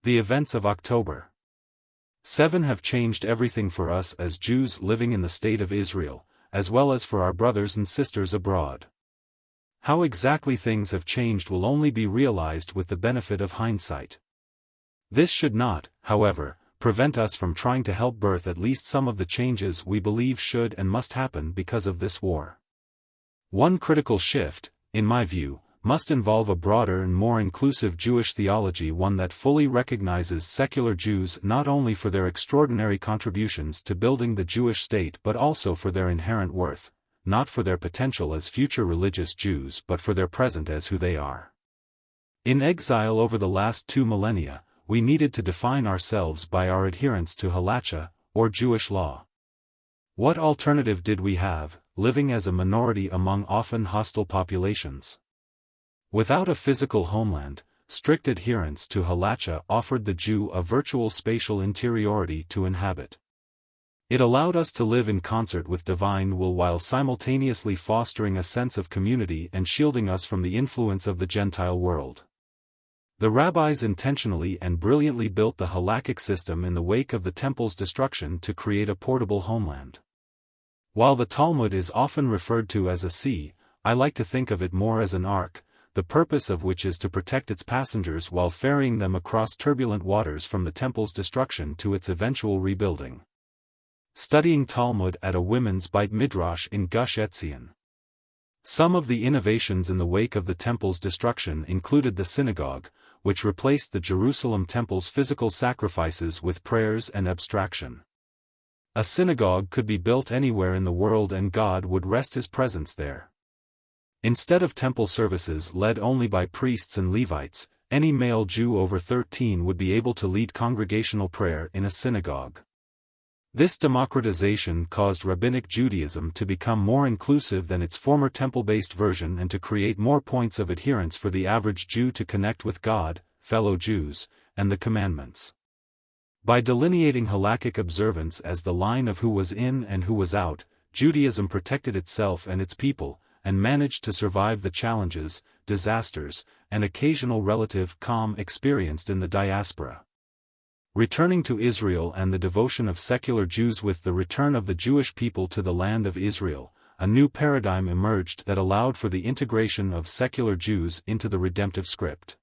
The events of October 7 have changed everything for us as Jews living in the state of Israel, as well as for our brothers and sisters abroad. How exactly things have changed will only be realized with the benefit of hindsight. This should not, however, prevent us from trying to help birth at least some of the changes we believe should and must happen because of this war. One critical shift, in my view, must involve a broader and more inclusive Jewish theology, one that fully recognizes secular Jews not only for their extraordinary contributions to building the Jewish state but also for their inherent worth, not for their potential as future religious Jews but for their present as who they are. In exile over the last 2 millennia, we needed to define ourselves by our adherence to halacha, or Jewish law. What alternative did we have, living as a minority among often hostile populations? Without a physical homeland, strict adherence to halacha offered the Jew a virtual spatial interiority to inhabit. It allowed us to live in concert with divine will while simultaneously fostering a sense of community and shielding us from the influence of the Gentile world. The rabbis intentionally and brilliantly built the halakhic system in the wake of the temple's destruction to create a portable homeland. While the Talmud is often referred to as a sea, I like to think of it more as an ark, the purpose of which is to protect its passengers while ferrying them across turbulent waters from the temple's destruction to its eventual rebuilding. Studying Talmud at a women's Beit Midrash in Gush Etzion. Some of the innovations in the wake of the temple's destruction included the synagogue, which replaced the Jerusalem temple's physical sacrifices with prayers and abstraction. A synagogue could be built anywhere in the world and God would rest His presence there. Instead of temple services led only by priests and Levites, any male Jew over 13 would be able to lead congregational prayer in a synagogue. This democratization caused Rabbinic Judaism to become more inclusive than its former temple-based version and to create more points of adherence for the average Jew to connect with God, fellow Jews, and the commandments. By delineating halakhic observance as the line of who was in and who was out, Judaism protected itself and its people, and managed to survive the challenges, disasters, and occasional relative calm experienced in the diaspora. Returning to Israel and the devotion of secular Jews. With the return of the Jewish people to the land of Israel, a new paradigm emerged that allowed for the integration of secular Jews into the redemptive script.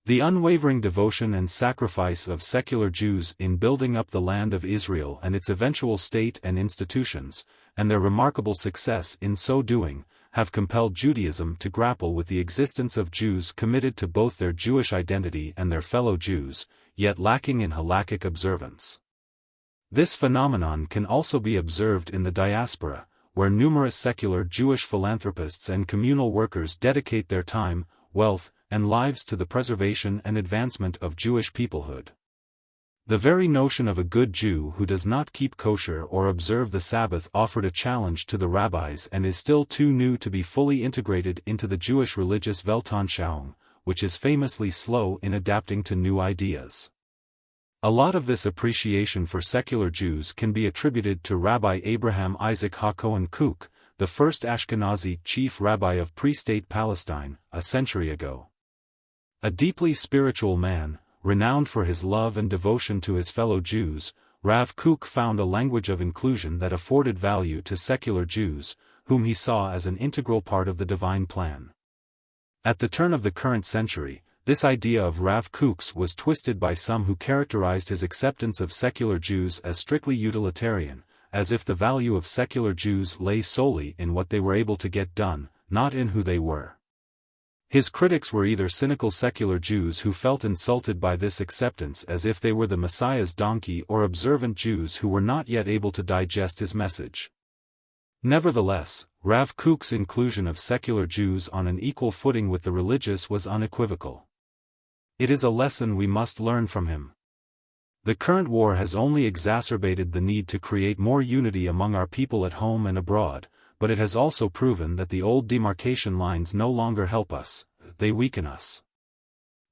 The unwavering devotion and sacrifice of secular Jews in building up the land of Israel and its eventual state and institutions, and their remarkable success in so doing, have compelled Judaism to grapple with the existence of Jews committed to both their Jewish identity and their fellow Jews, yet lacking in halakhic observance. This phenomenon can also be observed in the diaspora, where numerous secular Jewish philanthropists and communal workers dedicate their time, wealth, and lives to the preservation and advancement of Jewish peoplehood. The very notion of a good Jew who does not keep kosher or observe the Sabbath offered a challenge to the rabbis and is still too new to be fully integrated into the Jewish religious Weltanschauung, which is famously slow in adapting to new ideas. A lot of this appreciation for secular Jews can be attributed to Rabbi Abraham Isaac HaKohen Kook, the first Ashkenazi chief rabbi of pre-state Palestine, a century ago. A deeply spiritual man, renowned for his love and devotion to his fellow Jews, Rav Kook found a language of inclusion that afforded value to secular Jews, whom he saw as an integral part of the divine plan. At the turn of the current century, this idea of Rav Kook's was twisted by some who characterized his acceptance of secular Jews as strictly utilitarian, as if the value of secular Jews lay solely in what they were able to get done, not in who they were. His critics were either cynical secular Jews who felt insulted by this acceptance as if they were the Messiah's donkey, or observant Jews who were not yet able to digest his message. Nevertheless, Rav Kook's inclusion of secular Jews on an equal footing with the religious was unequivocal. It is a lesson we must learn from him. The current war has only exacerbated the need to create more unity among our people at home and abroad, but it has also proven that the old demarcation lines no longer help us, they weaken us.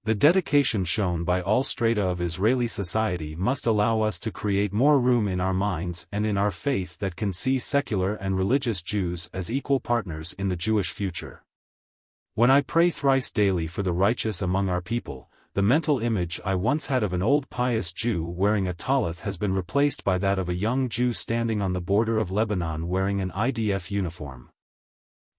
The dedication shown by all strata of Israeli society must allow us to create more room in our minds and in our faith that can see secular and religious Jews as equal partners in the Jewish future. When I pray thrice daily for the righteous among our people, the mental image I once had of an old pious Jew wearing a talith has been replaced by that of a young Jew standing on the border of Lebanon wearing an IDF uniform.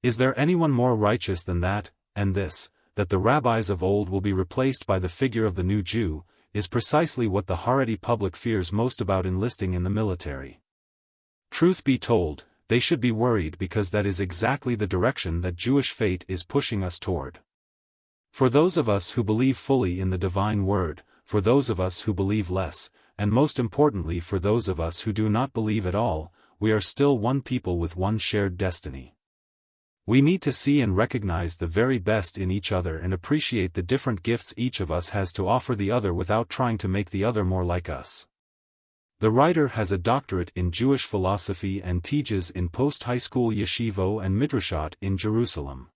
Is there anyone more righteous than that? And this, that the rabbis of old will be replaced by the figure of the new Jew, is precisely what the Haredi public fears most about enlisting in the military. Truth be told, they should be worried because that is exactly the direction that Jewish fate is pushing us toward. For those of us who believe fully in the divine word, for those of us who believe less, and most importantly for those of us who do not believe at all, we are still one people with one shared destiny. We need to see and recognize the very best in each other and appreciate the different gifts each of us has to offer the other without trying to make the other more like us. The writer has a doctorate in Jewish philosophy and teaches in post-high school yeshivo and midrashot in Jerusalem.